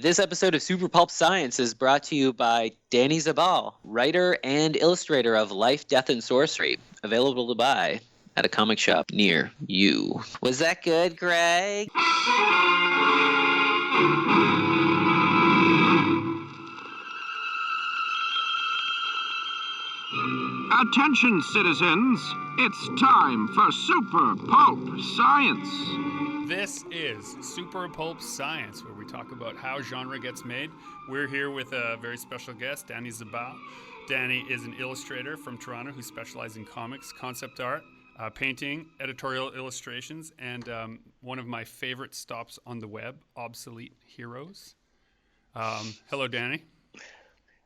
This episode of Super Pulp Science is brought to you by Danny Zabbal, writer and illustrator of Life, Death, and Sorcery, available to buy at a comic shop near you. Was that good, Greg? Attention, citizens! It's time for Super Pulp Science! This is Super Pulp Science, where we talk about how genre gets made. We're here with a very special guest, Danny Zabbal. Danny is an illustrator from Toronto who specializes in comics, concept art, painting, editorial illustrations, and one of my favorite stops on the web, Obsolete Heroes. Hello, Danny.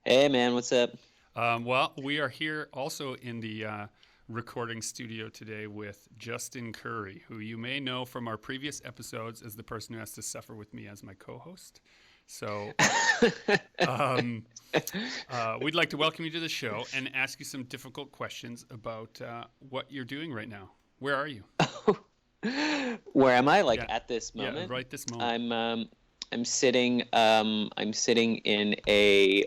Hey, man, what's up? Well, we are here also in the recording studio today with Justin Curry, who you may know from our previous episodes as the person who has to suffer with me as my co-host. So we'd like to welcome you to the show and ask you some difficult questions about what you're doing right now. Where are you? Where am I? At this moment? Yeah, right this moment. I'm sitting in a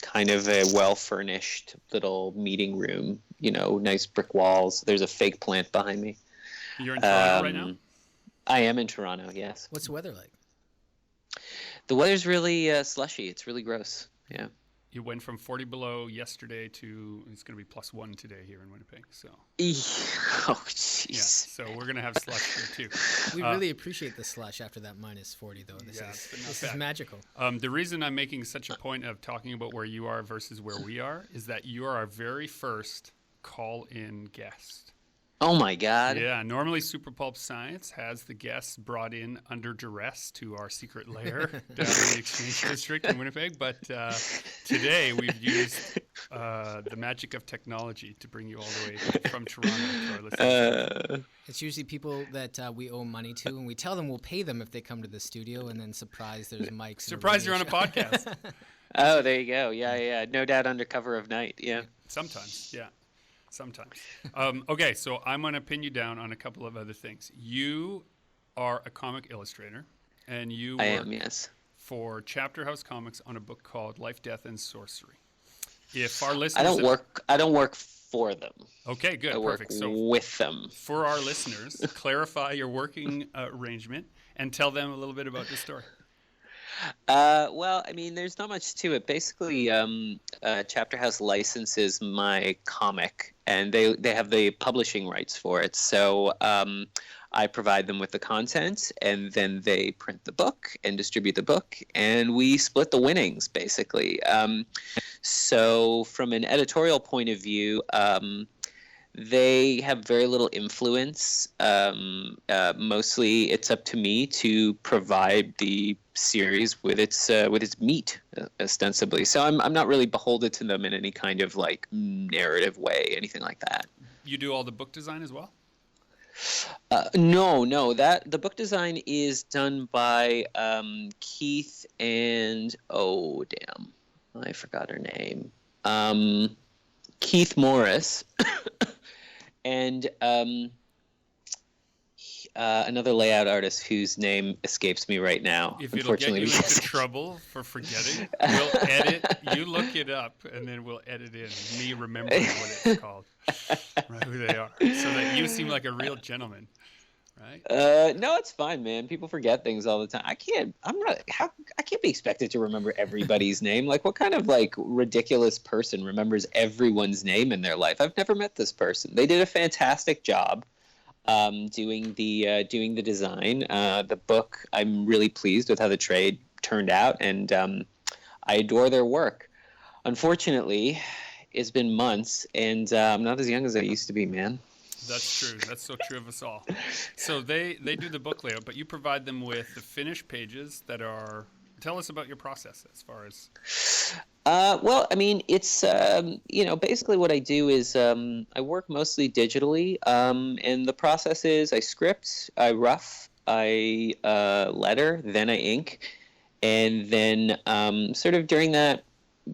kind of a well-furnished little meeting room, nice brick walls. There's a fake plant behind me. You're in Toronto right now? I am in Toronto, yes. What's the weather like? The weather's really slushy. It's really gross, yeah. You went from 40 below yesterday to it's going to be +1 today here in Winnipeg. So. Oh, jeez. Yeah, so we're going to have slush here too. We really appreciate the slush after that -40, though. This is magical. The reason I'm making such a point of talking about where you are versus where we are is that you are our very first call-in guest. Oh, my God. Yeah, normally Super Pulp Science has the guests brought in under duress to our secret lair down in the Exchange District in Winnipeg. But today we've used the magic of technology to bring you all the way from Toronto to our listeners. It's usually people that we owe money to, and we tell them we'll pay them if they come to the studio, and then surprise, there's mics. Surprise, you're on a podcast. Oh, there you go. Yeah. No doubt under cover of night, yeah. Sometimes, yeah. Sometimes. Okay, so I'm going to pin you down on a couple of other things. You are a comic illustrator, and you work for Chapter House Comics on a book called Life, Death, and Sorcery. If our listeners, I don't work for them. Okay, good, Work perfect. So with them. For our listeners, clarify your working arrangement and tell them a little bit about the story. Well, I mean, there's not much to it. Basically, Chapter House licenses my comic, and they have the publishing rights for it. So I provide them with the content, and then they print the book and distribute the book, and we split the winnings, basically. So from an editorial point of view, they have very little influence. Mostly, it's up to me to provide the series with its meat, ostensibly. So I'm not really beholden to them in any kind of narrative way, anything like that. You do all the book design as well? No. That the book design is done by Keith and I forgot her name. Keith Morris. And another layout artist whose name escapes me right now. If it'll get you into trouble for forgetting, we'll edit. You look it up, and then we'll edit in me remembering what it's called, right, who they are, so that you seem like a real gentleman, right? No, it's fine, man. People forget things all the time. I can't be expected to remember everybody's name. Like, what kind of ridiculous person remembers everyone's name in their life? I've never met this person. They did a fantastic job doing the design. The book, I'm really pleased with how the trade turned out, and I adore their work. Unfortunately, it's been months, and I'm not as young as I used to be, man. That's true. That's so true of us all. So they do the book layout, but you provide them with the finished pages that are... Tell us about your process as far as... Well, I mean, it's, basically what I do is I work mostly digitally, and the process is I script, I rough, I letter, then I ink, and then sort of during that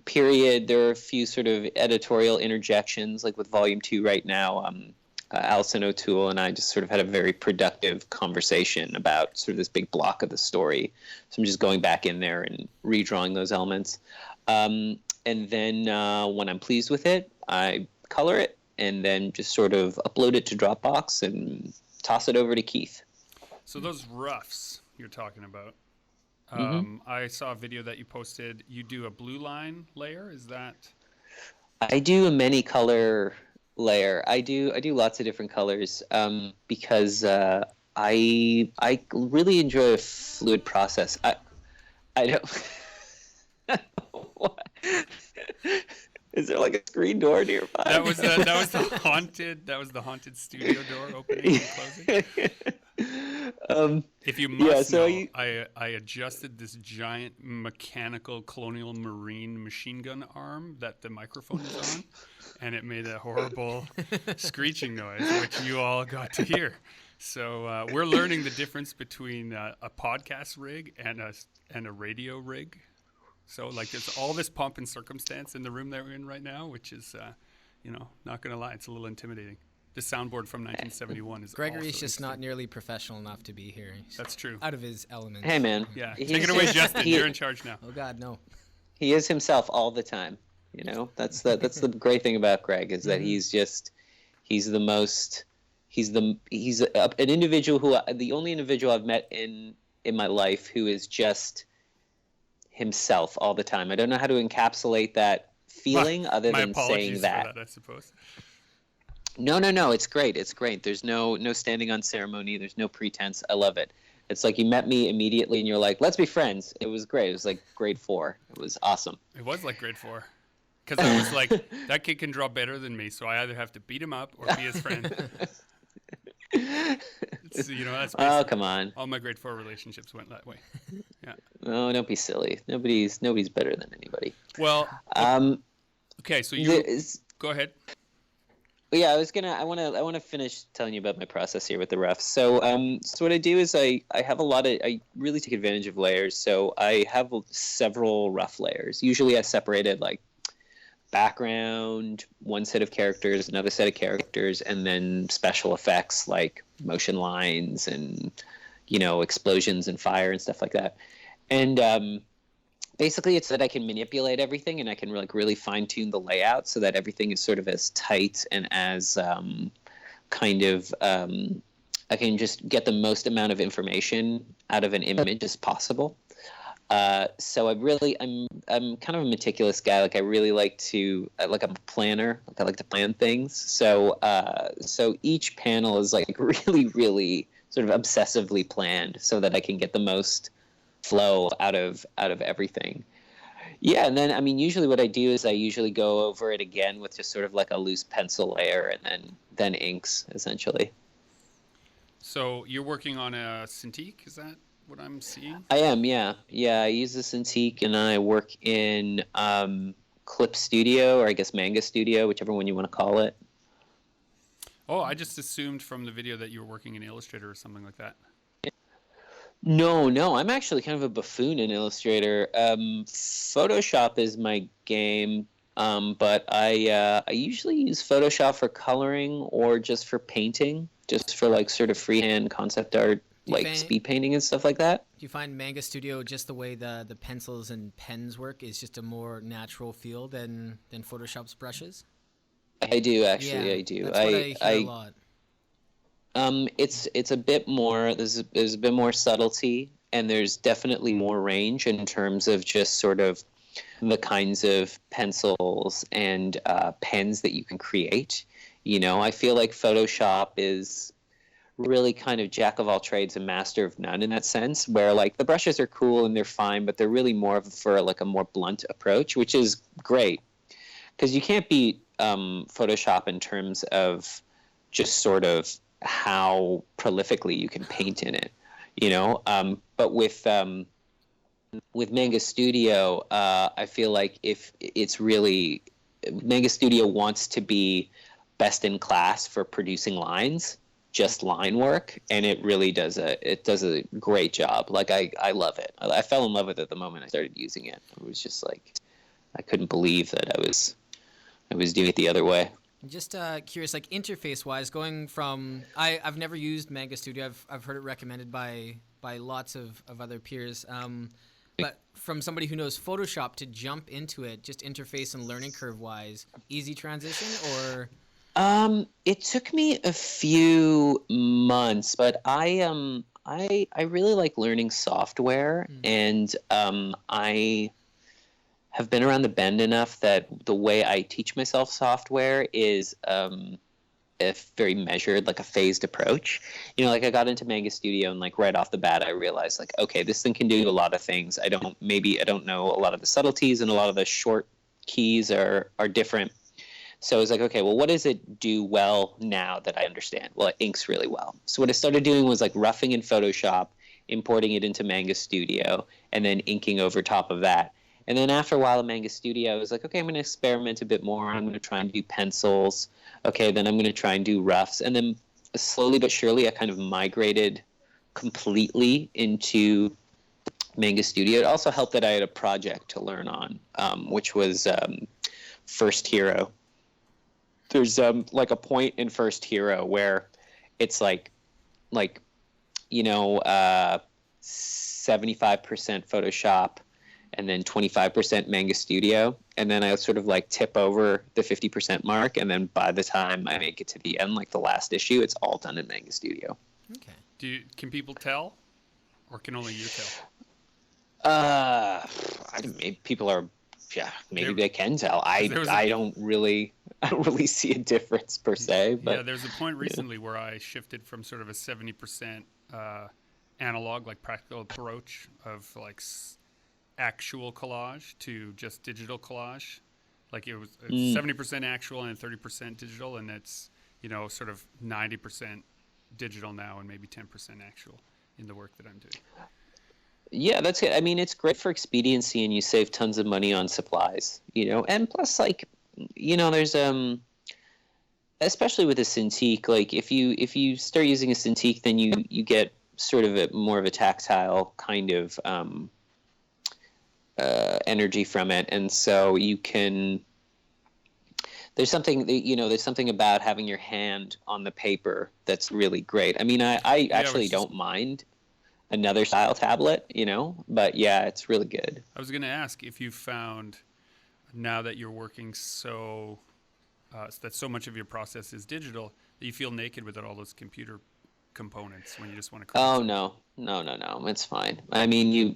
period, there are a few sort of editorial interjections, like with Volume 2 right now. Alison O'Toole and I just sort of had a very productive conversation about sort of this big block of the story. So I'm just going back in there and redrawing those elements. And then when I'm pleased with it, I color it and then just sort of upload it to Dropbox and toss it over to Keith. So those roughs you're talking about, I saw a video that you posted. You do a blue line layer. Is that? I do a many color layer. I do lots of different colors because I really enjoy a fluid process. I don't. What? Is there like a screen door nearby? That was the haunted studio door opening and closing. If you must know, I adjusted this giant mechanical Colonial Marine machine gun arm that the microphone is on, and it made a horrible screeching noise, which you all got to hear. So we're learning the difference between a podcast rig and a radio rig. So like there's all this pomp and circumstance in the room that we're in right now, which is, not going to lie, it's a little intimidating. The soundboard from 1971 is Gregory's just not nearly professional enough to be here. He's That's true. out of his element. Hey, man. Yeah, take it away, Justin. You're in charge now. Oh, God, no. He is himself all the time. That's the great thing about Greg is that he's an individual the only individual I've met in my life who is just himself all the time. I don't know how to encapsulate that feeling other than saying that. For that, I suppose. No, it's great. It's great. There's no standing on ceremony. There's no pretense. I love it. It's like you met me immediately and you're like, let's be friends. It was great. It was like grade 4. It was awesome. It was like grade 4. Because I was like, that kid can draw better than me, so I either have to beat him up or be his friend. That's oh, come on. All my grade 4 relationships went that way. Yeah. Oh, don't be silly. Nobody's better than anybody. Well, okay, so go ahead. Yeah, I want to finish telling you about my process here with the roughs. So what I do is I really take advantage of layers. So I have several rough layers. Usually I separated like background, one set of characters, another set of characters, and then special effects like motion lines and explosions and fire and stuff like that. And basically it's that I can manipulate everything and I can really fine tune the layout so that everything is sort of as tight and as I can just get the most amount of information out of an image as possible. So I'm kind of a meticulous guy. Like I really like I'm a planner. Like I like to plan things. So each panel is like really, really sort of obsessively planned so that I can get the most flow out of everything. Yeah, and then usually what I do is I usually go over it again with just sort of like a loose pencil layer and then inks essentially. So you're working on a Cintiq, is that what I'm seeing? I am, yeah. I use the Cintiq and I work in Clip Studio, or I guess Manga Studio, whichever one you want to call it. Oh, I just assumed from the video that you were working in Illustrator or something like that. No, I'm actually kind of a buffoon in Illustrator. Photoshop is my game, but I usually use Photoshop for coloring or just for painting, just for like sort of freehand concept art, like speed painting and stuff like that. Do you find Manga Studio, just the way the pencils and pens work, is just a more natural feel than Photoshop's brushes? I do, actually. Yeah, I do. That's what I hear a lot. It's a bit more. There's a bit more subtlety, and there's definitely more range in terms of just sort of the kinds of pencils and pens that you can create. I feel like Photoshop is really kind of jack of all trades and master of none in that sense, where like the brushes are cool and they're fine, but they're really more for like a more blunt approach, which is great because you can't beat Photoshop in terms of just sort of how prolifically you can paint in it, but with Manga Studio, I feel like if it's really Manga Studio wants to be best in class for producing lines, just line work, and it really does a great job. Like I love it. I fell in love with it the moment I started using it. It was just like I couldn't believe that I was doing it the other way. Just curious, like interface-wise, going from I've never used Manga Studio. I've heard it recommended by lots of other peers. But from somebody who knows Photoshop to jump into it, just interface and learning curve-wise, easy transition or? It took me a few months, but I really like learning software, and I have been around the bend enough that the way I teach myself software is a very measured, like a phased approach. You know, like I got into Manga Studio and like right off the bat I realized like, okay, this thing can do a lot of things. I don't know a lot of the subtleties, and a lot of the short keys are different. So I was like, okay, well, what does it do well now that I understand? Well, it inks really well. So what I started doing was like roughing in Photoshop, importing it into Manga Studio, and then inking over top of that. And then after a while in Manga Studio, I was like, okay, I'm going to experiment a bit more. I'm going to try and do pencils. Okay, then I'm going to try and do roughs. And then slowly but surely, I kind of migrated completely into Manga Studio. It also helped that I had a project to learn on, which was First Hero. There's like a point in First Hero where it's like 75% Photoshop, and then 25% Manga Studio, and then I sort of like tip over the 50% mark, and then by the time I make it to the end, like the last issue, it's all done in Manga Studio. Okay. Can people tell, or can only you tell? Maybe people are, maybe they can tell. I don't really see a difference per se. But yeah, there's a point recently where I shifted from sort of a 70% analog, like practical approach of like actual collage to just digital collage. Like it's 70% actual and 30% digital, and it's sort of 90% digital now and maybe 10% actual in the work that I'm doing. Yeah, that's good. I mean, it's great for expediency, and you save tons of money on supplies, and plus like there's especially with a Cintiq, like if you start using a Cintiq, then you get sort of more of a tactile kind of energy from it, and so you can. There's something about having your hand on the paper that's really great. I mean, I actually don't mind another style tablet, but yeah, it's really good. I was going to ask if you found, now that you're working that so much of your process is digital, that you feel naked without all those computer components when you just want to. Oh no, it's fine. I mean,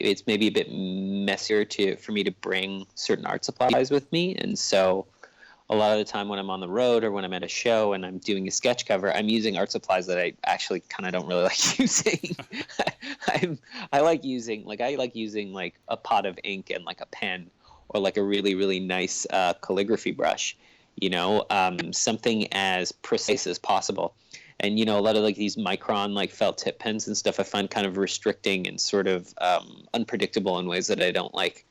it's maybe a bit messier for me to bring certain art supplies with me, and so a lot of the time when I'm on the road or when I'm at a show and I'm doing a sketch cover, I'm using art supplies that I actually kind of don't really like using. I like using like a pot of ink and like a pen, or like a really, really nice calligraphy brush, something as precise as possible. And, a lot of like these micron like felt tip pens and stuff I find kind of restricting and sort of unpredictable in ways that I don't like.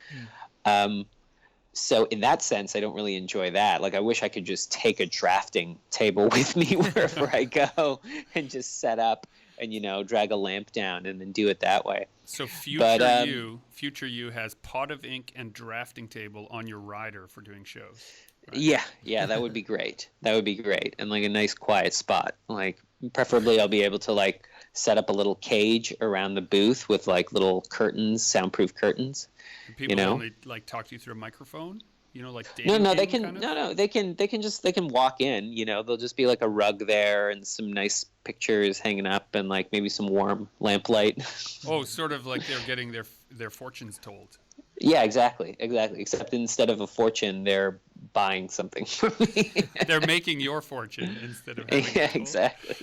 So in that sense, I don't really enjoy that. Like I wish I could just take a drafting table with me wherever I go and just set up and, drag a lamp down and then do it that way. So future you has pot of ink and drafting table on your rider for doing shows. Right? Yeah, that would be great. And like a nice quiet spot. Like preferably I'll be able to like set up a little cage around the booth with like little curtains, soundproof curtains. And people only like talk to you through a microphone? Like they can walk in, there'll just be like a rug there and some nice pictures hanging up and like maybe some warm lamplight. Oh, sort of like they're getting their fortunes told. Yeah, exactly. Except instead of a fortune, they're buying something from me. They're making your fortune instead of having it told. Exactly.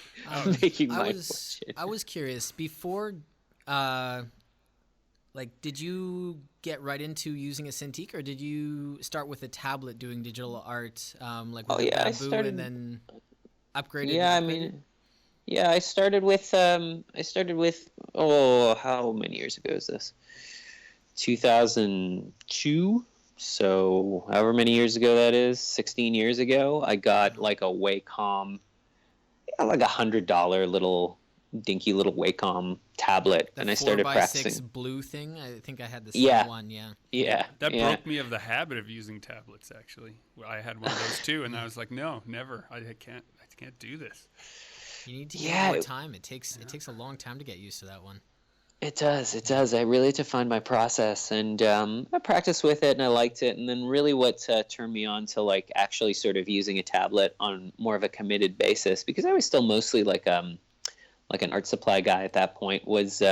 Making my fortune. I was curious before. Did you get right into using a Cintiq, or did you start with a tablet doing digital art, with a Bamboo, and then upgraded? Yeah, I started with how many years ago is this? 2002. So however many years ago that is, 16 years ago, I got like a Wacom, like $100 little dinky little Wacom tablet, That and I started 4x6 practicing. blue thing. I think I had the same Yeah. one. Yeah. Yeah, That yeah. broke me of the habit of using tablets. Actually, I had one of those too, and I was like, no, never. I can't do this. You need to give it more time. It takes a long time to get used to that one. It does. I really had to find my process, and I practiced with it, and I liked it. And then really what turned me on to like actually sort of using a tablet on more of a committed basis, because I was still mostly like an art supply guy at that point, was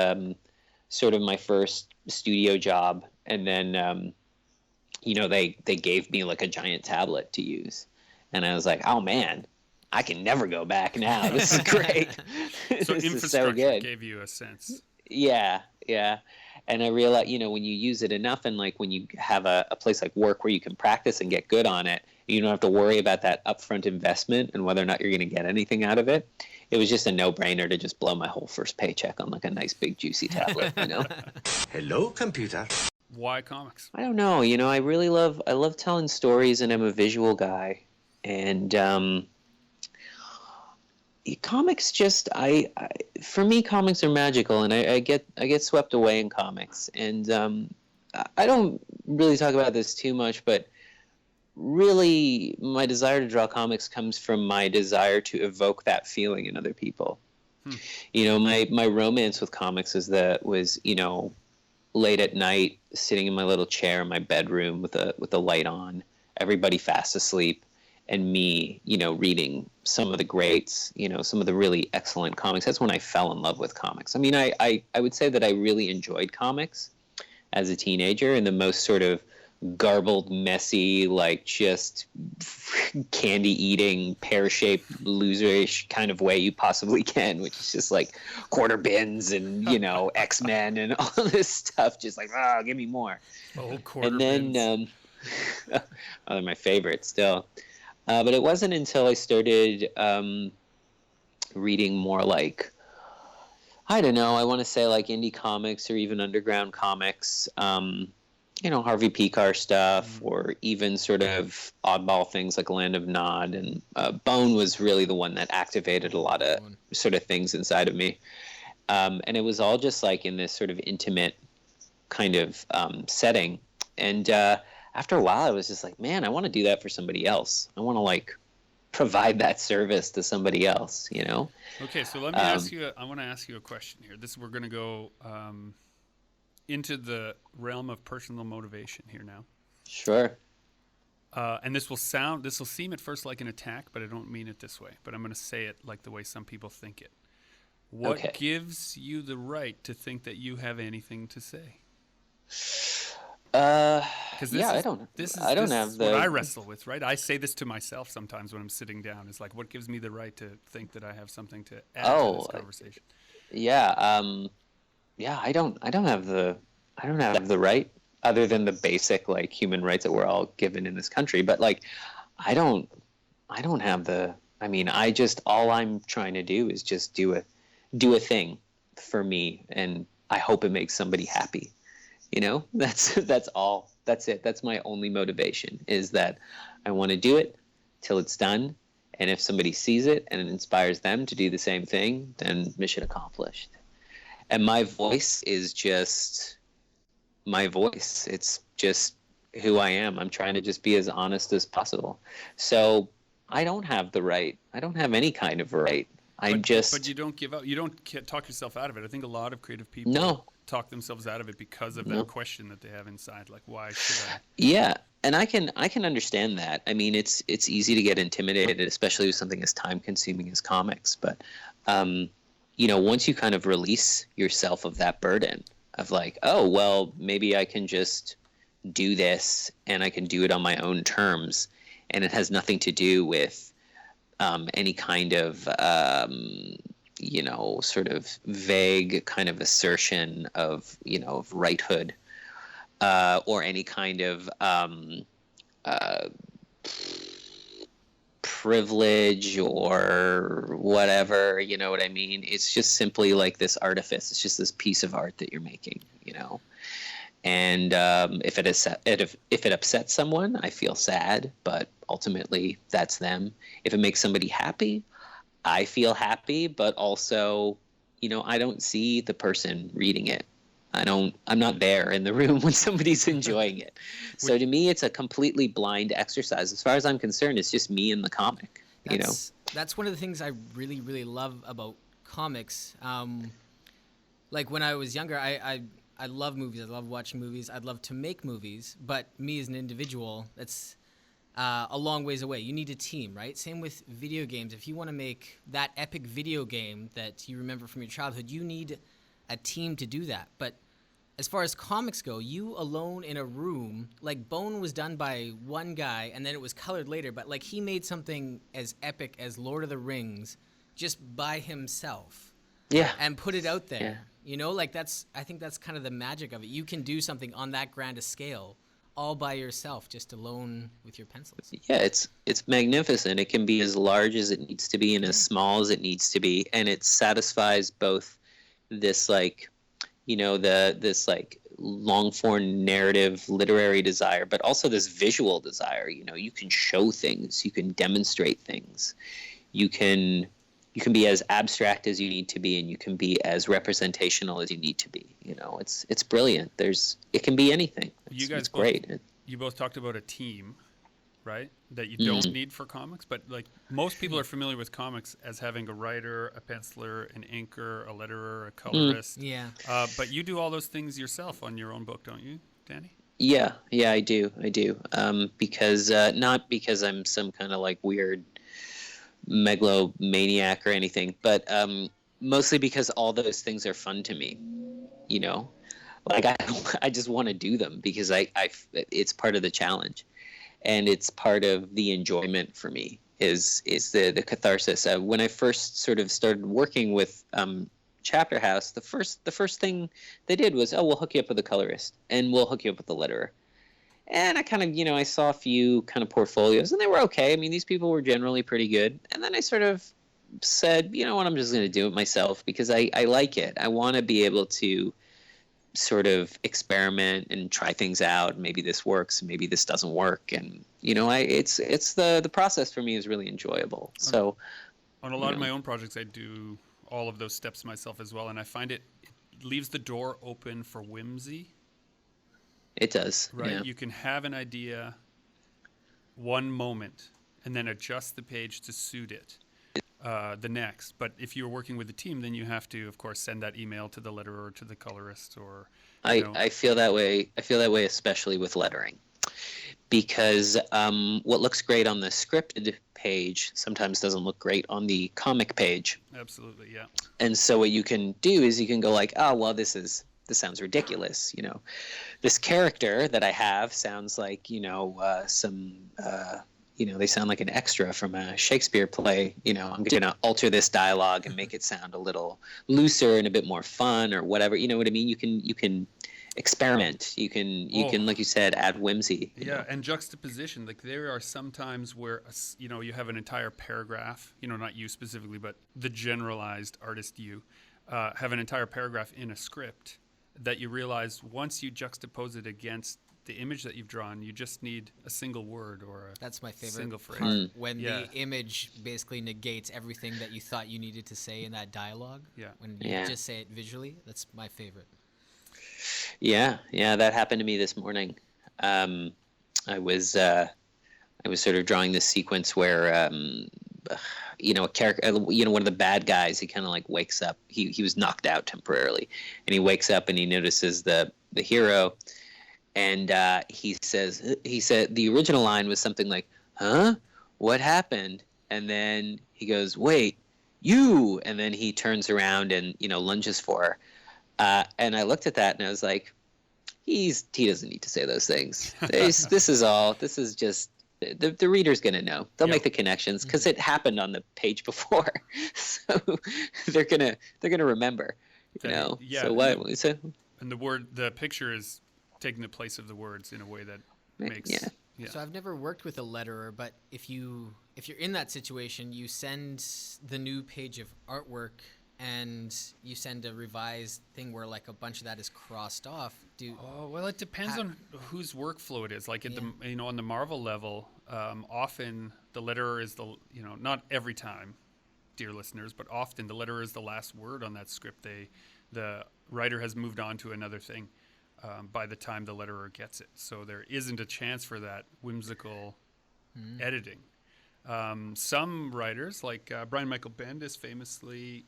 sort of my first studio job. And then, they gave me like a giant tablet to use, and I was like, oh man, I can never go back now. This is great. So This is infrastructure so good. gave you a sense. Yeah. And I realized, when you use it enough, and like when you have a place like work where you can practice and get good on it, you don't have to worry about that upfront investment and whether or not you're going to get anything out of it. It was just a no-brainer to just blow my whole first paycheck on like a nice big juicy tablet, Hello, computer. Why comics? I don't know. I love telling stories, and I'm a visual guy. And comics just for me, comics are magical, and I get swept away in comics. And I don't really talk about this too much, but really my desire to draw comics comes from my desire to evoke that feeling in other people. My romance with comics was late at night, sitting in my little chair in my bedroom with the light on, everybody fast asleep, and me, reading some of the greats, some of the really excellent comics. That's when I fell in love with comics. I mean, I would say that I really enjoyed comics as a teenager in the most sort of garbled, messy, like just candy-eating, pear-shaped, loserish kind of way you possibly can, which is just like quarter bins and, X-Men and all this stuff, just like, give me more. Oh, quarter bins. And then, they're my favorite still. But it wasn't until I started reading more like, I don't know, I want to say like indie comics or even underground comics, Harvey Pekar stuff, or even sort of oddball things like Land of Nod. And Bone was really the one that activated a lot of sort of things inside of me. And it was all just like in this sort of intimate kind of setting. And after a while, I was just like, man, I want to do that for somebody else. I want to like provide that service to somebody else, Okay, so let me ask you. I want to ask you a question here. We're going to go into the realm of personal motivation here now. Sure. And this will seem at first like an attack, but I don't mean it this way. But I'm going to say it like the way some people think it. What gives you the right to think that you have anything to say? I don't. This is what I wrestle with, right? I say this to myself sometimes when I'm sitting down. It's like, what gives me the right to think that I have something to add to this conversation? I don't have the right, other than the basic like human rights that we're all given in this country. But like, I don't have the. I mean, all I'm trying to do is just do a thing for me, and I hope it makes somebody happy. That's all. That's it. That's my only motivation, is that I want to do it till it's done. And if somebody sees it and it inspires them to do the same thing, then mission accomplished. And my voice is just my voice. It's just who I am. I'm trying to just be as honest as possible. So I don't have the right. I don't have any kind of right. But you don't give up. You don't talk yourself out of it. I think a lot of creative people talk themselves out of it because of that question that they have inside, like, why should I? Yeah, and I can understand that. I mean, it's easy to get intimidated, especially with something as time consuming as comics. But once you kind of release yourself of that burden of like, oh well, maybe I can just do this and I can do it on my own terms, and it has nothing to do with any kind of sort of vague kind of assertion of of righthood, or any kind of privilege or whatever, you know what I mean? It's just simply like this artifice. It's just this piece of art that you're making, And if it upsets someone, I feel sad, but ultimately that's them. If it makes somebody happy, I feel happy, but also, I don't see the person reading it. I'm not there in the room when somebody's enjoying it. So to me, it's a completely blind exercise. As far as I'm concerned, it's just me and the comic, That's one of the things I really, really love about comics. Like when I was younger, I love movies. I love watching movies. I'd love to make movies, but me as an individual, that's a long ways away. You need a team, right? Same with video games. If you want to make that epic video game that you remember from your childhood, you need a team to do that. But as far as comics go, you alone in a room, like Bone was done by one guy and then it was colored later, but like he made something as epic as Lord of the Rings just by himself. Yeah. And put it out there. Yeah. Like I think that's kind of the magic of it. You can do something on that grand a scale all by yourself, just alone with your pencils. Yeah, it's magnificent. It can be as large as it needs to be and as small as it needs to be, and it satisfies both this this long form narrative literary desire, but also this visual desire. You can show things, you can demonstrate things, you can be as abstract as you need to be, and you can be as representational as you need to be. It's brilliant. It can be anything. It's great. You both talked about a team, right? That you don't need for comics, but like most people are familiar with comics as having a writer, a penciler, an inker, a letterer, a colorist. Yeah. But you do all those things yourself on your own book, don't you, Danny? Yeah, I do. Because not because I'm some kind of like weird megalomaniac or anything, but mostly because all those things are fun to me. Like I just want to do them because it's part of the challenge. And it's part of the enjoyment for me is the catharsis. When I first sort of started working with Chapter House, the first thing they did was, we'll hook you up with a colorist and we'll hook you up with a letterer. And I kind of, I saw a few kind of portfolios and they were okay. I mean, these people were generally pretty good. And then I sort of said, you know what, I'm just going to do it myself because I like it. I want to be able to sort of experiment and try things out. Maybe this works, maybe this doesn't work, and it's the process for me is really enjoyable. So on a lot of my own projects, I do all of those steps myself as well, and I find it leaves the door open for whimsy. It does, right? Yeah. You can have an idea one moment and then adjust the page to suit it the next. But if you're working with a team, then you have to, of course, send that email to the letterer or to the colorist. Or I feel that way. I feel that way, especially with lettering, because what looks great on the scripted page sometimes doesn't look great on the comic page. Absolutely, yeah. And so what you can do is you can go like, oh well, this sounds ridiculous. This character that I have sounds like some. They sound like an extra from a Shakespeare play. I'm going to alter this dialogue and make it sound a little looser and a bit more fun or whatever. You know what I mean? You can experiment. You can, like you said, add whimsy. Yeah, and juxtaposition. Like there are some times where, you have an entire paragraph, not you specifically, but the generalized artist you, have an entire paragraph in a script that you realize once you juxtapose it against the image that you've drawn, you just need a single word or that's my favorite single phrase. Part, when the image basically negates everything that you thought you needed to say in that dialogue. Yeah. When you just say it visually, that's my favorite. Yeah, that happened to me this morning. I was sort of drawing this sequence where a character, one of the bad guys, he kind of like wakes up. He was knocked out temporarily, and he wakes up and he notices the hero. And he said the original line was something like, "Huh? What happened?" And then he goes, "Wait, you!" And then he turns around and lunges for her. And I looked at that and I was like, he doesn't need to say those things. This is just the reader's gonna know. They'll make the connections because it happened on the page before, so they're gonna remember. Yeah. So what? And the picture is taking the place of the words in a way that makes So I've never worked with a letterer, but if you're in that situation, you send the new page of artwork and you send a revised thing where like a bunch of that is crossed off. Well, it depends on whose workflow it is. Like at the on the Marvel level, often the letterer is not every time, dear listeners, but often the letterer is the last word on that script. The writer has moved on to another thing by the time the letterer gets it. So there isn't a chance for that whimsical editing. Some writers, like Brian Michael Bendis, famously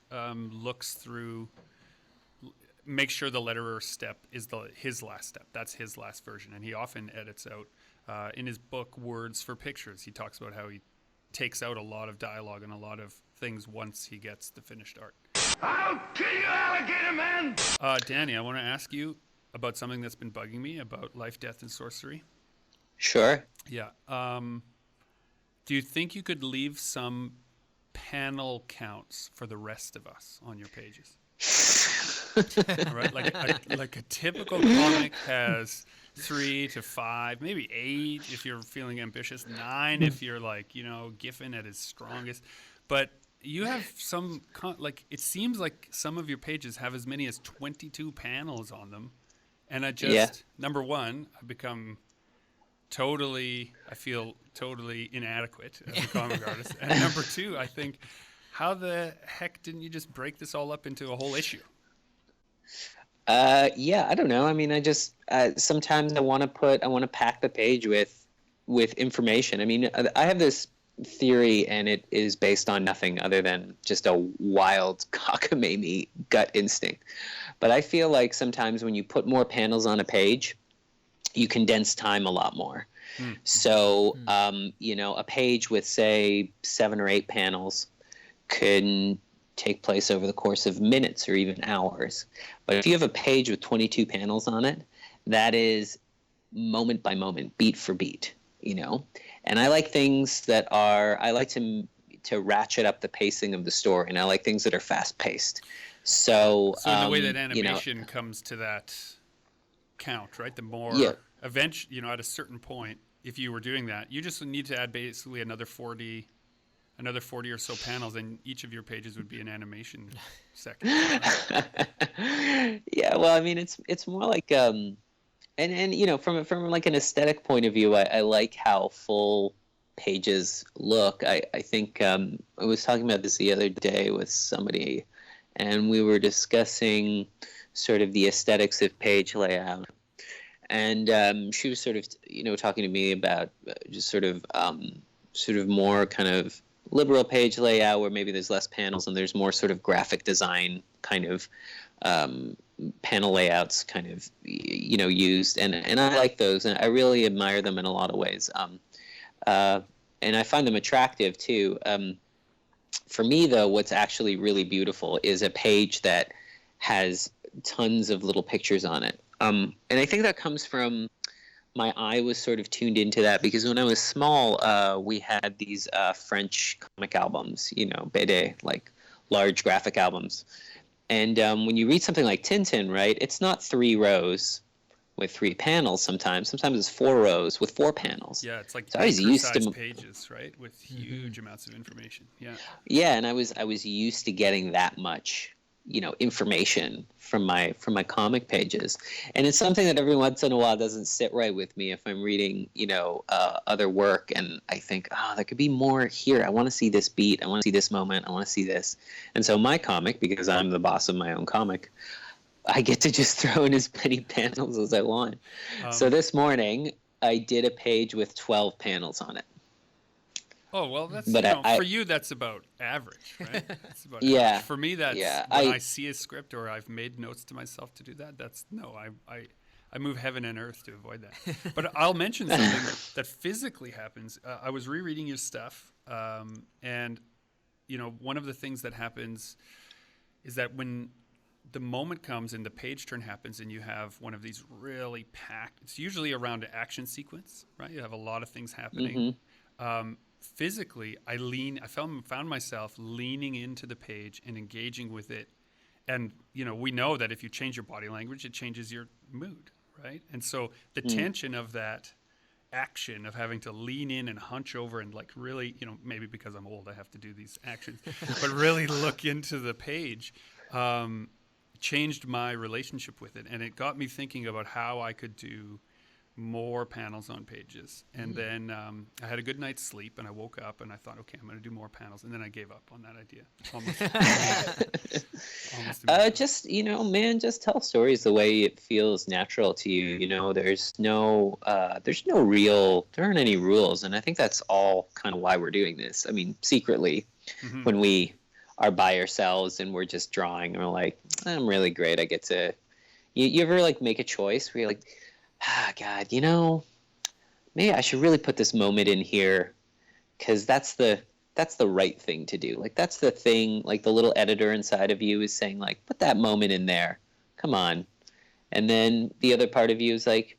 makes sure the letterer step is his last step. That's his last version, and he often edits out in his book Words for Pictures. He talks about how he takes out a lot of dialogue and a lot of things once he gets the finished art. I'll kill you, alligator man! Danny, I want to ask you about something that's been bugging me about Life, Death, and Sorcery. Sure. Yeah. Do you think you could leave some panel counts for the rest of us on your pages? All right, like a typical comic has 3 to 5, maybe 8 if you're feeling ambitious, 9 if you're Giffen at his strongest. But you have some it seems like some of your pages have as many as 22 panels on them, and I just number one, I feel totally inadequate as a comic artist, and number two, I think, how the heck didn't you just break this all up into a whole issue? I don't know. I mean, I just sometimes I want to pack the page with information. I mean, I have this theory, and it is based on nothing other than just a wild cockamamie gut instinct. But I feel like sometimes when you put more panels on a page, you condense time a lot more. So, a page with, say, 7 or 8 panels can take place over the course of minutes or even hours. But if you have a page with 22 panels on it, that is moment by moment, beat for beat, And I like things I like to ratchet up the pacing of the story, and I like things that are fast paced. So in the way that animation comes to that count, right? The more eventually, at a certain point, if you were doing that, you just need to add basically another 40 or so panels, and each of your pages would be an animation section. Yeah, well, I mean, it's more like and from like an aesthetic point of view, I like how full pages look. I think I was talking about this the other day with somebody, and we were discussing sort of the aesthetics of page layout. And she was sort of, talking to me about just sort of more kind of liberal page layout where maybe there's less panels and there's more sort of graphic design kind of panel layouts kind of, used. And I like those, and I really admire them in a lot of ways. And I find them attractive too. For me, though, what's actually really beautiful is a page that has tons of little pictures on it. And I think that comes from my eye was sort of tuned into that because when I was small, we had these French comic albums, BD, like large graphic albums. And when you read something like Tintin, right, it's not 3 rows with 3 panels sometimes. Sometimes it's 4 rows with 4 panels. Yeah, it's like so I was used to pages, right, with huge amounts of information. Yeah. Yeah, and I was used to getting that much information from my comic pages, and it's something that every once in a while doesn't sit right with me if I'm reading other work, and I think, there could be more here. I want to see this beat, I want to see this moment, I want to see this. And so my comic, because I'm the boss of my own comic, I get to just throw in as many panels as I want. So this morning I did a page with 12 panels on it. Oh, well, that's for you, that's about average, right? That's about average. For me, that's when I see a script or I've made notes to myself to do that, I move heaven and earth to avoid that. But I'll mention something that physically happens. I was rereading your stuff, and, one of the things that happens is that when the moment comes and the page turn happens and you have one of these really packed, it's usually around an action sequence, right? You have a lot of things happening. Physically, I found myself leaning into the page and engaging with it. And, we know that if you change your body language, it changes your mood, right? And so the tension of that action of having to lean in and hunch over and like really, maybe because I'm old, I have to do these actions, but really look into the page, changed my relationship with it. And it got me thinking about how I could do more panels on pages. And then I had a good night's sleep, and I woke up, and I thought, okay, I'm going to do more panels. And then I gave up on that idea. Almost immediately. Just, man, just tell stories the way it feels natural to you. There aren't any rules. And I think that's all kind of why we're doing this. I mean, secretly, when we are by ourselves and we're just drawing, and we're like, I'm really great. I get to, you ever like make a choice where you're like, God, maybe I should really put this moment in here, because that's the right thing to do. Like, that's the thing, like the little editor inside of you is saying, like, put that moment in there. Come on. And then the other part of you is like,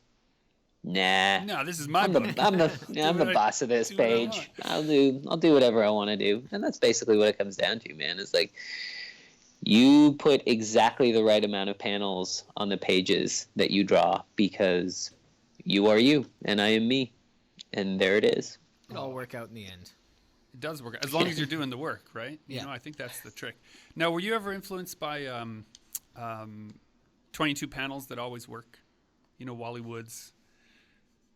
nah. No, this is my book. I'm the boss of this page. I'll do whatever I want to do. And that's basically what it comes down to, man. It's like, you put exactly the right amount of panels on the pages that you draw, because you are you and I am me. And there it is. It'll all work out in the end. It does work, as long as you're doing the work, right? Yeah. I think that's the trick. Now, were you ever influenced by 22 panels that always work? Wally Wood's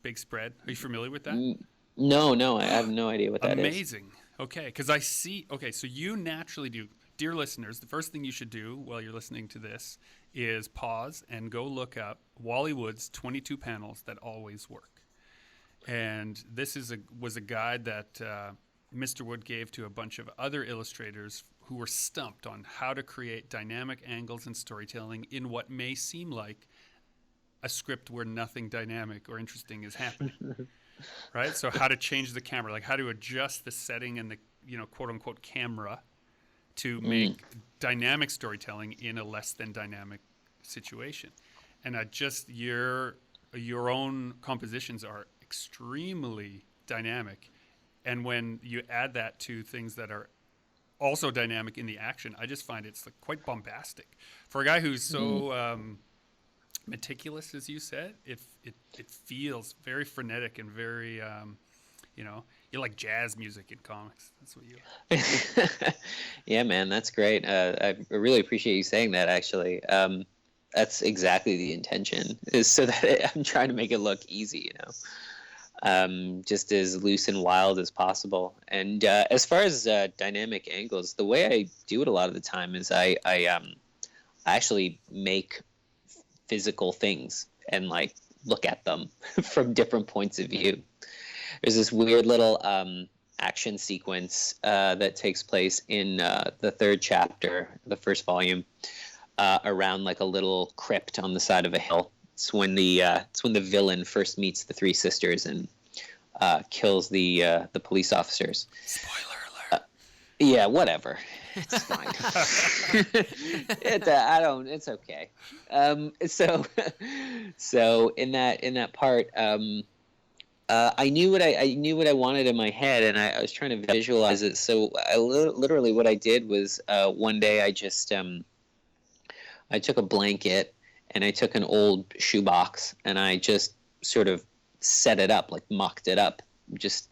Big Spread. Are you familiar with that? No, I have no idea what that is. Amazing. Okay, because so you naturally do. Dear listeners, the first thing you should do while you're listening to this is pause and go look up Wally Wood's 22 panels that always work. And this was a guide that Mr. Wood gave to a bunch of other illustrators who were stumped on how to create dynamic angles and storytelling in what may seem like a script where nothing dynamic or interesting is happening. Right? So how to change the camera, like how to adjust the setting and the quote unquote camera to make dynamic storytelling in a less than dynamic situation. And your own compositions are extremely dynamic. And when you add that to things that are also dynamic in the action, I just find it's like quite bombastic. For a guy who's so meticulous, as you said, it feels very frenetic and very, you like jazz music in comics. That's what you are. Yeah, man, that's great. I really appreciate you saying that, actually. That's exactly the intention, is so that I'm trying to make it look easy, just as loose and wild as possible. And as far as dynamic angles, the way I do it a lot of the time is I actually make physical things and like look at them from different points of view. There's this weird little action sequence that takes place in the third chapter, the first volume, around like a little crypt on the side of a hill. It's when the villain first meets the three sisters and kills the police officers. Spoiler alert. Yeah, whatever. It's fine. It's okay. So in that part, I knew what I wanted in my head, and I was trying to visualize it. So literally what I did was one day I just I took a blanket and I took an old shoebox and I just sort of set it up, like mocked it up, just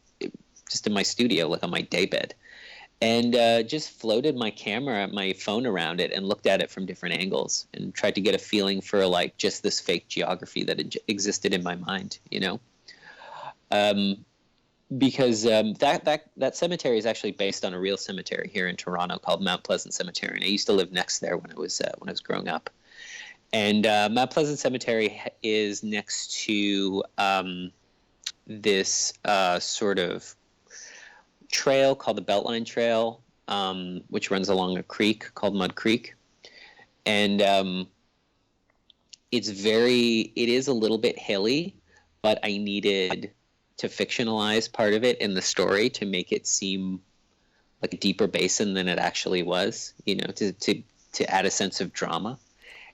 in my studio, like on my daybed, and just floated my phone around it and looked at it from different angles and tried to get a feeling for like just this fake geography that existed in my mind, because that cemetery is actually based on a real cemetery here in Toronto called Mount Pleasant Cemetery, and I used to live next there when I was growing up. And Mount Pleasant Cemetery is next to this sort of trail called the Beltline Trail, which runs along a creek called Mud Creek, and it is a little bit hilly, but I needed to fictionalize part of it in the story to make it seem like a deeper basin than it actually was, to add a sense of drama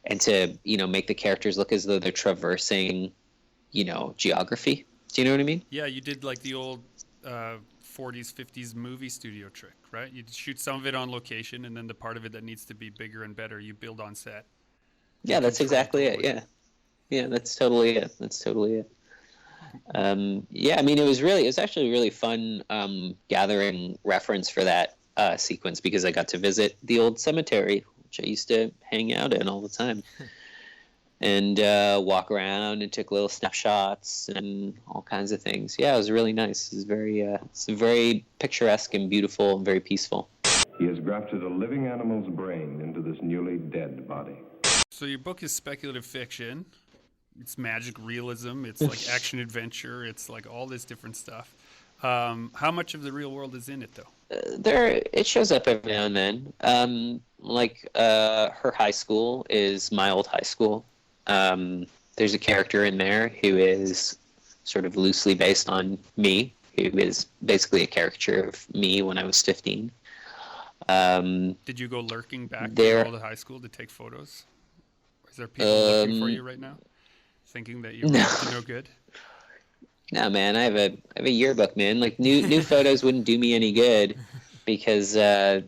and to, make the characters look as though they're traversing, geography. Do you know what I mean? Yeah, you did like the old 40s, 50s movie studio trick, right? You shoot some of it on location, and then the part of it that needs to be bigger and better, you build on set. Yeah, that's exactly it. Yeah, that's totally it. Yeah, I mean, it was actually really fun gathering reference for that sequence, because I got to visit the old cemetery, which I used to hang out in all the time. and walk around and took little snapshots and all kinds of things. Yeah, it was really nice. It's very picturesque and beautiful and very peaceful. He has grafted a living animal's brain into this newly dead body. So your book is speculative fiction. It's magic realism. It's like action adventure. It's like all this different stuff. How much of the real world is in it, though? It shows up every now and then. Her high school is my old high school. There's a character in there who is sort of loosely based on me, who is basically a caricature of me when I was 15. Did you go lurking back to your old high school to take photos? Is there people looking for you right now, thinking that you're up to no good? No, man, I have a yearbook, man. Like new photos wouldn't do me any good because the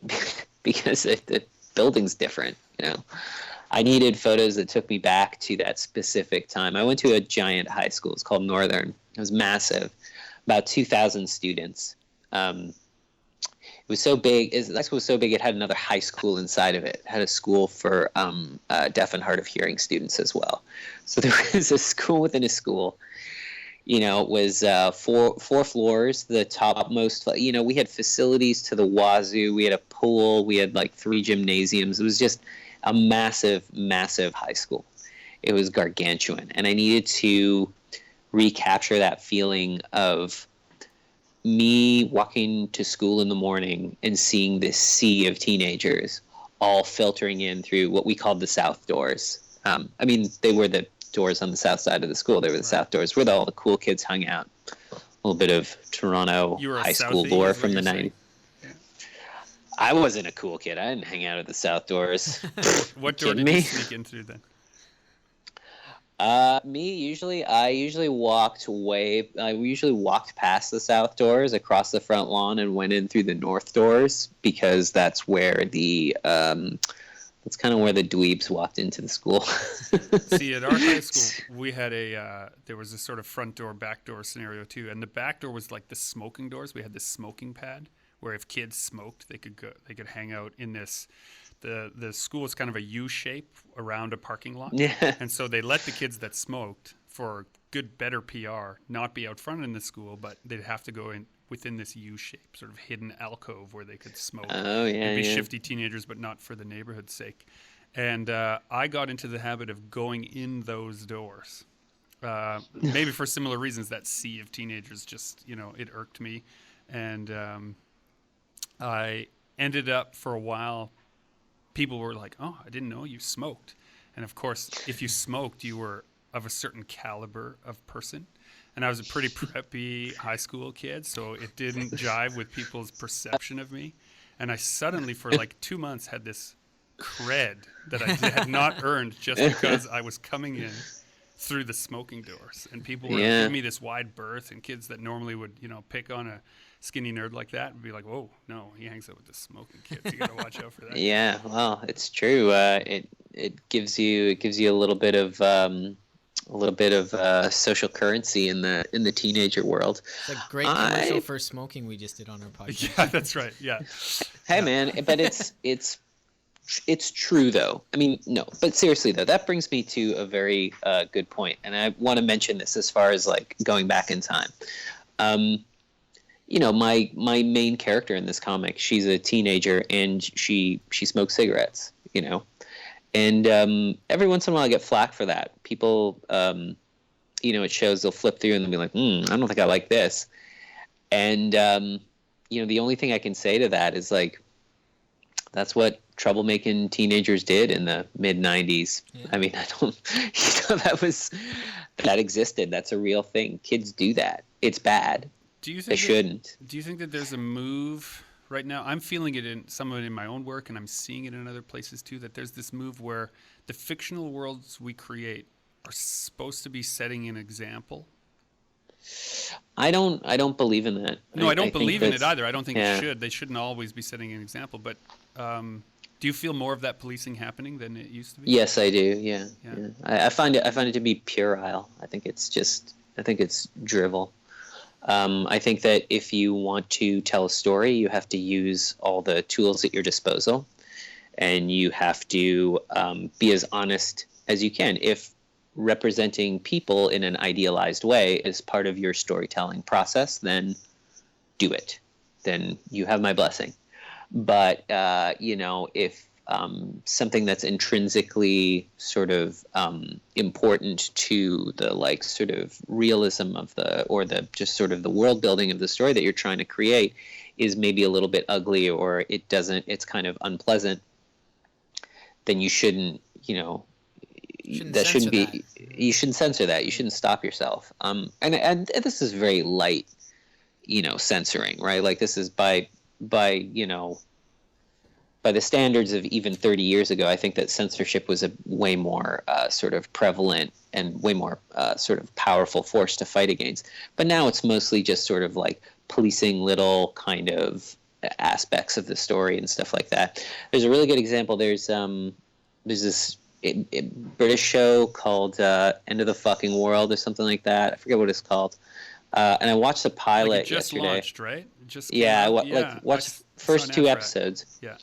building's different. You know, I needed photos that took me back to that specific time. I went to a giant high school. It's called Northern. It was massive, about 2,000 students. It was so big. That school was so big. It had another high school inside of it. It had a school for deaf and hard of hearing students as well. So there was a school within a school. You know, it was four floors. The topmost, you know, we had facilities to the wazoo. We had a pool. We had like 3 gymnasiums. It was just a massive, massive high school. It was gargantuan. And I needed to recapture that feeling of me walking to school in the morning and seeing this sea of teenagers all filtering in through what we called the South Doors. I mean, they were the doors on the south side of the school. They were the South Doors where all the cool kids hung out. A little bit of Toronto high school lore from the 90s. Yeah. I wasn't a cool kid. I didn't hang out at the South Doors. What door did you sneak in through then? I usually walked past the South Doors across the front lawn and went in through the North Doors because that's where that's kind of where the dweebs walked into the school. See, at our high school, we had there was a sort of front door, back door scenario too. And the back door was like the smoking doors. We had this smoking pad where if kids smoked, they could hang out in this. The school was kind of a U shape around a parking lot. Yeah. And so they let the kids that smoked for better PR not be out front in the school, but they'd have to go in within this U shape, sort of hidden alcove where they could smoke. Oh, yeah. And be shifty teenagers, but not for the neighborhood's sake. And I got into the habit of going in those doors. Maybe for similar reasons, that sea of teenagers just, it irked me. And I ended up for a while, people were like, oh, I didn't know you smoked. And of course, if you smoked, you were of a certain caliber of person. And I was a pretty preppy high school kid, so it didn't jive with people's perception of me. And I suddenly, for like 2 months, had this cred that I had not earned just because I was coming in through the smoking doors. And people were giving me this wide berth, and kids that normally would, pick on a skinny nerd like that would be like, whoa, no, he hangs out with the smoking kids. You got to watch out for that. Yeah, well, it's true. It gives you a little bit of social currency in the teenager world. It's a great commercial for smoking we just did on our podcast. Yeah, that's right. Yeah. Hey, man, but it's true though. I mean, no, but seriously though, that brings me to a very good point, and I want to mention this as far as like going back in time. My main character in this comic, she's a teenager and she smokes cigarettes. And every once in a while I get flack for that. People, it shows they'll flip through and they'll be like, I don't think I like this. And, the only thing I can say to that is like, that's what troublemaking teenagers did in the mid 90s. Yeah. I mean, that existed. That's a real thing. Kids do that. It's bad. They shouldn't. Do you think that there's a move right now? I'm feeling it in some of it in my own work, and I'm seeing it in other places too, that there's this move where the fictional worlds we create are supposed to be setting an example. I don't believe in that. No, I don't believe in it either. I don't think it should. They shouldn't always be setting an example. But do you feel more of that policing happening than it used to be? Yes, I do. Yeah. I find it to be puerile. I think it's drivel. I think that if you want to tell a story, you have to use all the tools at your disposal, and you have to be as honest as you can. If representing people in an idealized way is part of your storytelling process, then do it. Then you have my blessing. But, if something that's intrinsically sort of important to the like sort of realism of the just sort of the world building of the story that you're trying to create is maybe a little bit ugly, or it's kind of unpleasant, then you shouldn't, you shouldn't censor that. You shouldn't stop yourself. And this is very light, censoring, right? Like this is by the standards of even 30 years ago, I think that censorship was a way more sort of prevalent and way more sort of powerful force to fight against. But now it's mostly just sort of like policing little kind of aspects of the story and stuff like that. There's a really good example. There's this British show called End of the Fucking World or something like that. I forget what it's called. And I watched the pilot like it just yesterday. Launched, right? It just watched first 2 episodes. Yeah.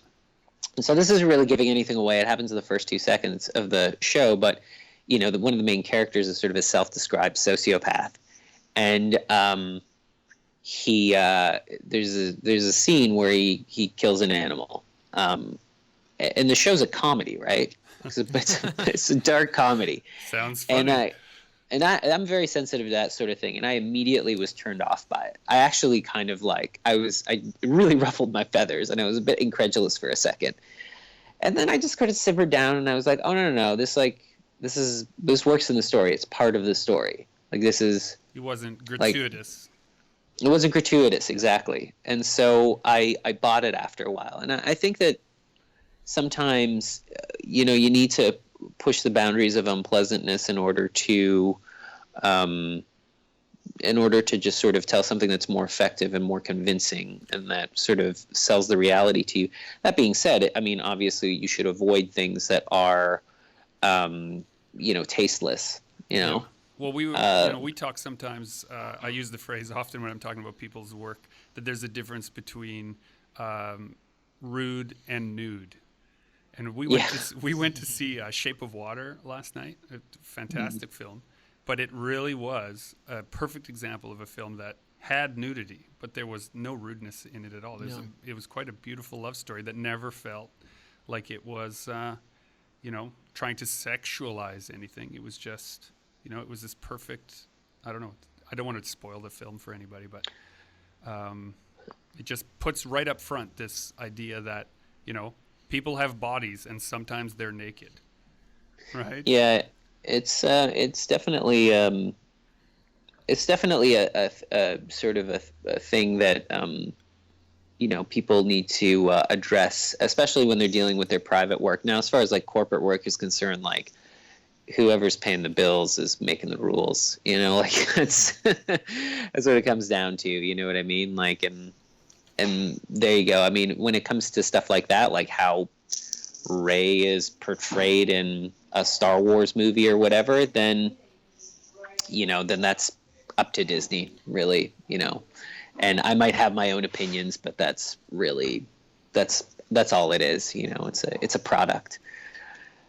And so this isn't really giving anything away. It happens in the first 2 seconds of the show, but one of the main characters is sort of a self-described sociopath, and there's a scene where he kills an animal, and the show's a comedy, right? It's a dark comedy. Sounds funny. I'm very sensitive to that sort of thing, and I immediately was turned off by it. I actually kind of I really ruffled my feathers, and I was a bit incredulous for a second. And then I just kind of simmered down, and I was like, oh, no, this works in the story. It's part of the story. Like, this is... It wasn't gratuitous. It wasn't gratuitous, exactly. And so I bought it after a while. And I think that sometimes, you need to push the boundaries of unpleasantness in order to just sort of tell something that's more effective and more convincing and that sort of sells the reality to you. That being said, I mean, obviously you should avoid things that are, tasteless, Yeah. Well, we talk sometimes, I use the phrase often when I'm talking about people's work, that there's a difference between rude and nude. And we went to see Shape of Water last night, a fantastic film. But it really was a perfect example of a film that had nudity, but there was no rudeness in it at all. It was quite a beautiful love story that never felt like it was, trying to sexualize anything. It was just, it was this perfect, I don't know, I don't want to spoil the film for anybody, but it just puts right up front this idea that, people have bodies and sometimes they're naked, right? Yeah. It's definitely a sort of a thing that people need to address, especially when they're dealing with their private work. Now, as far as like corporate work is concerned, like whoever's paying the bills is making the rules. Like that's what it comes down to. You know what I mean? Like and there you go. I mean, when it comes to stuff like that, like how Rey is portrayed in a Star Wars movie or whatever, then that's up to Disney, really, and I might have my own opinions, but that's all it is. It's a product.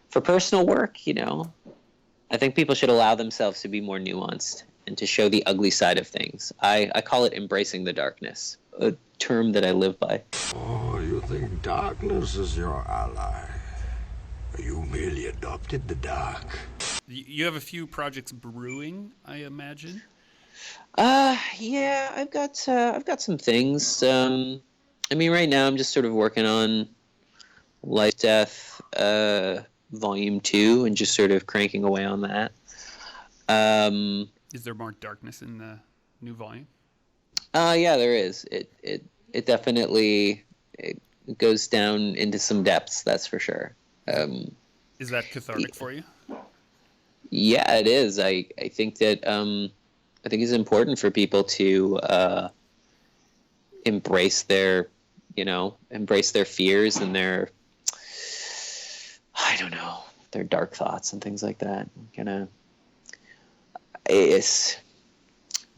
For personal work, I think people should allow themselves to be more nuanced and to show the ugly side of things. I call it embracing the darkness, a term that I live by. Oh, you think darkness is your ally? You merely adopted the dark. You have a few projects brewing, I imagine. Yeah, I've got some things. I mean, right now I'm just sort of working on Life Death Volume 2 and just sort of cranking away on that. Is there more darkness in the new volume? Yeah, there is. It definitely goes down into some depths, that's for sure. Is that cathartic for you? Yeah, it is. I think that I think it's important for people to embrace their fears and their dark thoughts and things like that.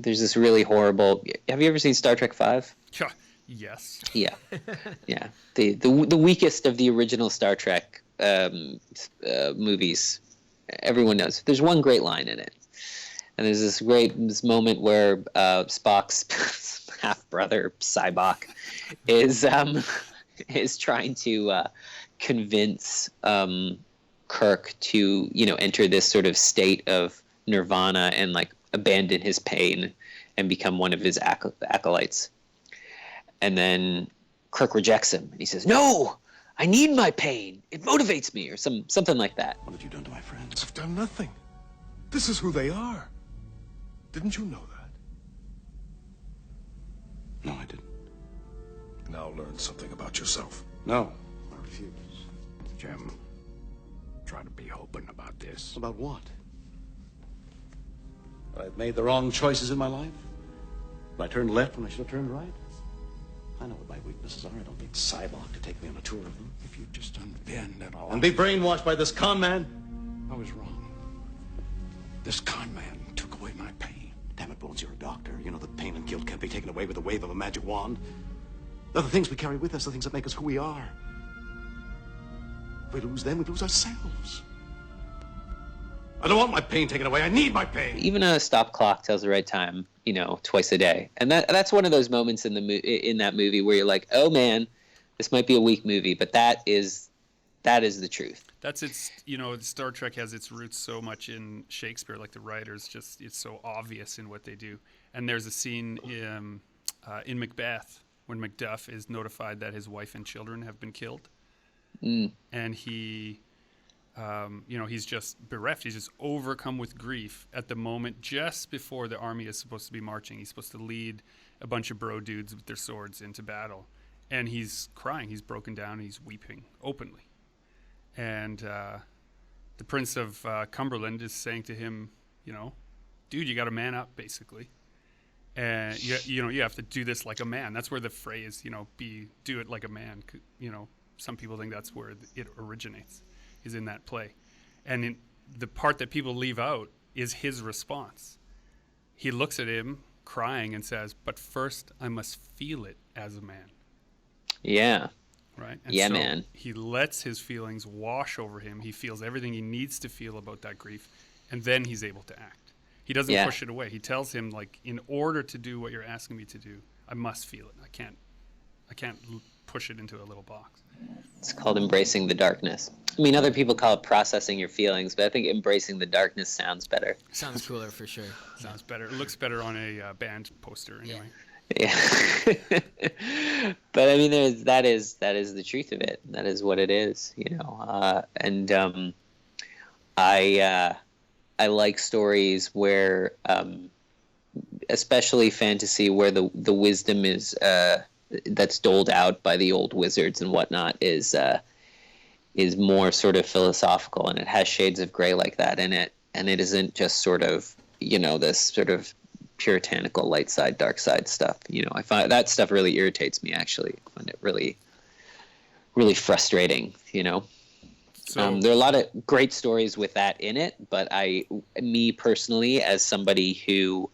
There's this really horrible. Have you ever seen Star Trek V? Yes. Yeah. The weakest of the original Star Trek movies everyone knows. There's one great line in it, and there's this moment where Spock's half brother Sybok is trying to convince Kirk to enter this sort of state of nirvana and like abandon his pain and become one of his acolytes. And then Kirk rejects him. And he says, "No, I need my pain. It motivates me," or something like that. What have you done to my friends? I've done nothing. This is who they are. Didn't you know that? No, I didn't. Now learn something about yourself. No, I refuse. Jim, try to be open about this. About what? I've made the wrong choices in my life? I turned left when I should have turned right? I know what my weaknesses are. I don't need Cybok to take me on a tour of them. If you just unbend and all. And be brainwashed by this con man? I was wrong. This con man took away my pain. Damn it, Bones, you're a doctor. You know that pain and guilt can't be taken away with the wave of a magic wand. They're the things we carry with us, the things that make us who we are. If we lose them, we lose ourselves. I don't want my pain taken away. I need my pain. Even a stop clock tells the right time, twice a day. And that's one of those moments in that movie where you're like, oh man, this might be a weak movie, but that is the truth. That's its, Star Trek has its roots so much in Shakespeare, like the writers it's so obvious in what they do. And there's a scene in Macbeth when Macduff is notified that his wife and children have been killed. And he, he's just bereft. He's just overcome with grief at the moment just before the army is supposed to be marching. He's supposed to lead a bunch of bro dudes with their swords into battle. And he's crying. He's broken down. He's weeping openly. And the Prince of Cumberland is saying to him, dude, you got to man up, basically. And, you have to do this like a man. That's where the phrase, do it like a man, some people think that's where it originates, is in that play. And the part that people leave out is his response. He looks at him crying and says, "But first I must feel it as a man." Yeah. Right? And yeah, so man. He lets his feelings wash over him. He feels everything he needs to feel about that grief, and then he's able to act. He doesn't push it away. He tells him, like, in order to do what you're asking me to do, I must feel it. I can't push it into a little box. It's called embracing the darkness. I mean, other people call it processing your feelings, but I think embracing the darkness sounds better. Sounds cooler for sure. Sounds better. It looks better on a band poster anyway. Yeah. But I mean, that is the truth of it. That is what it is, and I like stories where, especially fantasy, where the wisdom is that's doled out by the old wizards and whatnot is more sort of philosophical, and it has shades of gray like that in it, and it isn't just sort of this sort of puritanical light side, dark side stuff. I find that stuff really irritates me. Actually, I find it really, really frustrating. So, there are a lot of great stories with that in it, but me personally, as somebody who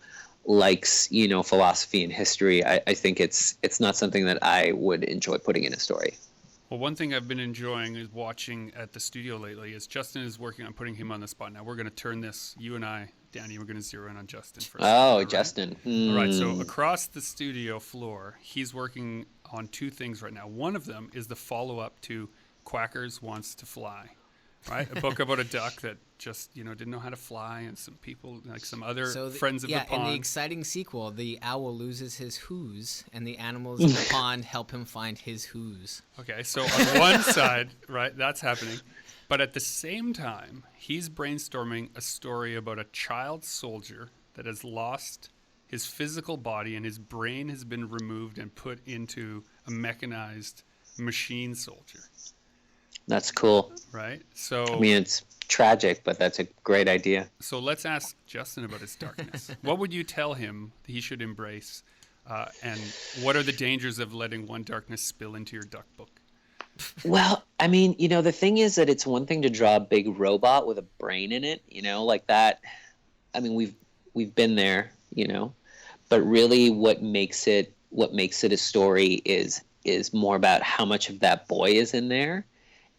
likes philosophy and history, I think it's not something that I would enjoy putting in a story. well, one thing I've been enjoying is watching at the studio lately is Justin is working on putting him on the spot. Now we're going to turn this, you and I, Danny, we're going to zero in on Justin first. Oh, right? Justin. All right, so across the studio floor, he's working on two things right now. One of them is the follow-up to Quackers Wants to Fly, right? A book about a duck that just, didn't know how to fly, and some people, like some other friends of the pond. Yeah, in the exciting sequel, the owl loses his whoos, and the animals in the pond help him find his whoos. Okay, so on one side, right, that's happening. But at the same time, he's brainstorming a story about a child soldier that has lost his physical body and his brain has been removed and put into a mechanized machine soldier. That's cool. Right? So I mean, it's tragic, but that's a great idea. So let's ask Justin about his darkness. What would you tell him he should embrace? And what are the dangers of letting one darkness spill into your duck book? Well, I mean, the thing is that it's one thing to draw a big robot with a brain in it, like that. I mean, we've been there, but really what makes it a story is more about how much of that boy is in there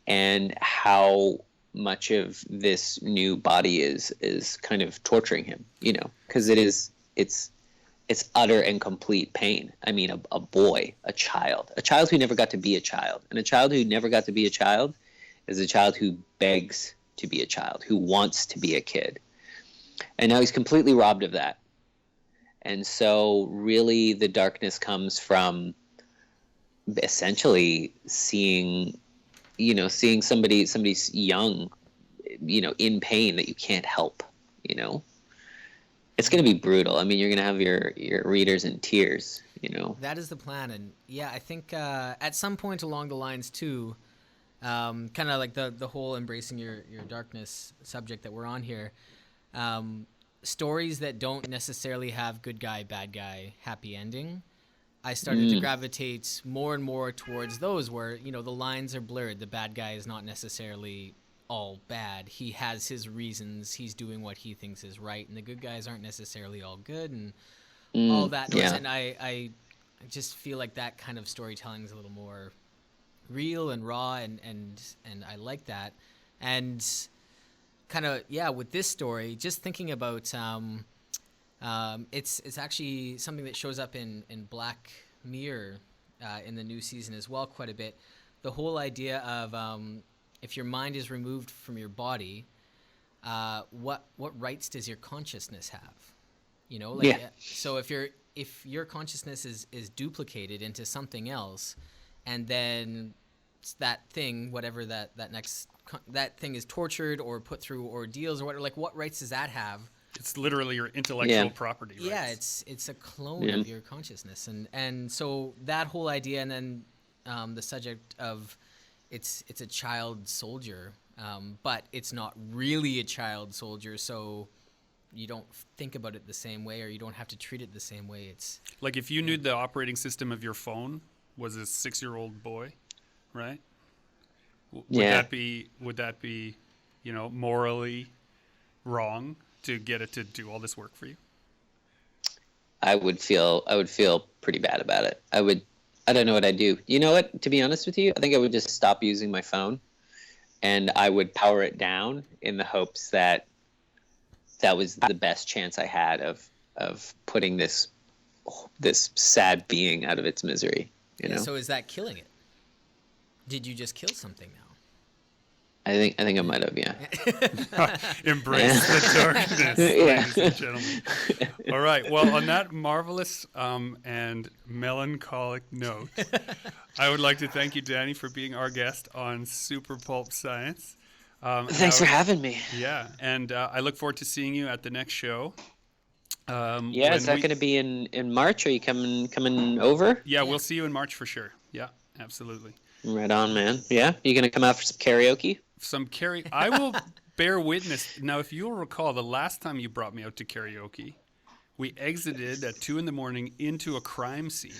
and how much of this new body is kind of torturing him, because it's utter and complete pain. I mean, a boy, a child who never got to be a child, and a child who never got to be a child is a child who begs to be a child, who wants to be a kid, and now he's completely robbed of that. And so really the darkness comes from essentially seeing somebody's young, in pain that you can't help. It's going to be brutal. I mean, you're going to have your readers in tears. That is the plan, and yeah, I think at some point along the lines too, kind of like the whole embracing your darkness subject that we're on here. Stories that don't necessarily have good guy, bad guy, happy ending, I started to gravitate more and more towards those where, the lines are blurred. The bad guy is not necessarily all bad. He has his reasons. He's doing what he thinks is right. And the good guys aren't necessarily all good and all that. Yeah. And I just feel like that kind of storytelling is a little more real and raw, and I like that. And kind of, with this story, just thinking about it's actually something that shows up in Black Mirror in the new season as well quite a bit. The whole idea of if your mind is removed from your body, what rights does your consciousness have? So if your consciousness is duplicated into something else, and then that thing, whatever that thing is tortured or put through ordeals or what rights does that have? It's literally your intellectual property, right? Yeah, it's a clone of your consciousness, and so that whole idea, and then the subject of it's a child soldier, but it's not really a child soldier, so you don't think about it the same way, or you don't have to treat it the same way. It's like if you knew the operating system of your phone was a 6-year-old boy, right? Would that be, morally wrong to get it to do all this work for you? I would feel pretty bad about it. I don't know what I'd do. You know what? To be honest with you, I think I would just stop using my phone, and I would power it down in the hopes that was the best chance I had of putting this sad being out of its misery. So is that killing it? Did you just kill something now? I think I might have, yeah. Embrace the darkness, ladies and gentlemen. All right. Well, on that marvelous and melancholic note, I would like to thank you, Danny, for being our guest on Super Pulp Science. Thanks for having me. Yeah, and I look forward to seeing you at the next show. Is that going to be in March? Are you coming over? Yeah, we'll see you in March for sure. Yeah, absolutely. Right on, man. Yeah? You going to come out for some karaoke? I will bear witness. Now, if you'll recall, the last time you brought me out to karaoke, we exited at 2 a.m. into a crime scene.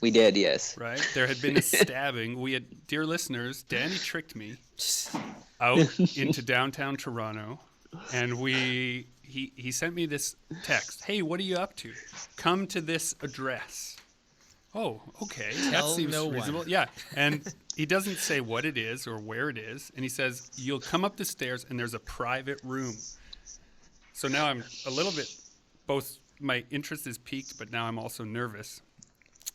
We did, yes. Right? There had been a stabbing. Dear listeners, Danny tricked me out into downtown Toronto, and he sent me this text. Hey, what are you up to? Come to this address. Oh, okay. That seems reasonable. Yeah. And he doesn't say what it is or where it is. And he says, you'll come up the stairs and there's a private room. So now I'm a little bit, both my interest is piqued, but now I'm also nervous.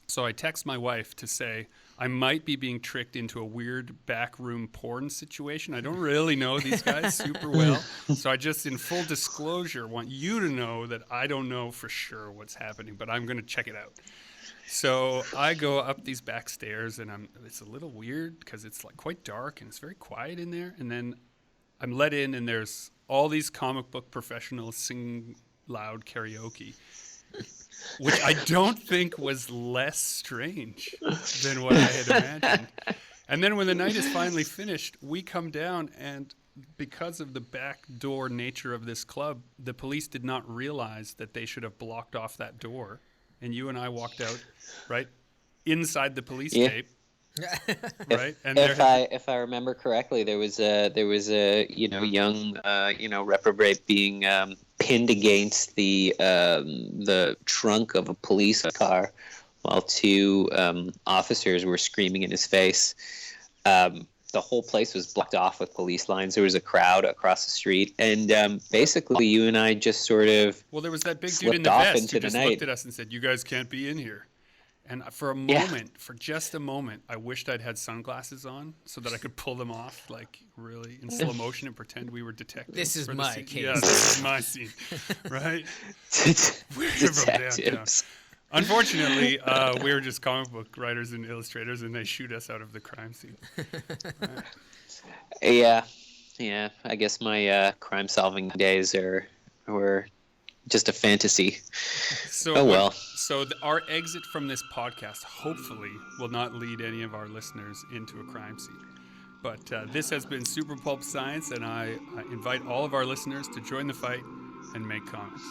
So I text my wife to say, I might be being tricked into a weird backroom porn situation. I don't really know these guys super well. So I just, in full disclosure, want you to know that I don't know for sure what's happening, but I'm going to check it out. So I go up these back stairs, and it's a little weird because it's like quite dark and it's very quiet in there. And then I'm let in, and there's all these comic book professionals singing loud karaoke, which I don't think was less strange than what I had imagined. And then when the night is finally finished, we come down, and because of the backdoor nature of this club, the police did not realize that they should have blocked off that door. And you and I walked out, right, inside the police tape, right? And if I remember correctly, there was a young reprobate being pinned against the trunk of a police car, while two officers were screaming in his face. the whole place was blocked off with police lines. There was a crowd across the street, and basically you and I just sort of there was that big dude in the vest who just looked at us and said, "You guys can't be in here." And for a moment, for just a moment, I wished I'd had sunglasses on so that I could pull them off, like really in slow motion, and pretend we were detectives. This is my case. Yeah, this is my scene, right? We're from downtown. Unfortunately, we were just comic book writers and illustrators, and they shoot us out of the crime scene. Yeah. I guess my crime-solving days were just a fantasy. So, oh well. So our exit from this podcast hopefully will not lead any of our listeners into a crime scene. But this has been Super Pulp Science, and I invite all of our listeners to join the fight and make comics.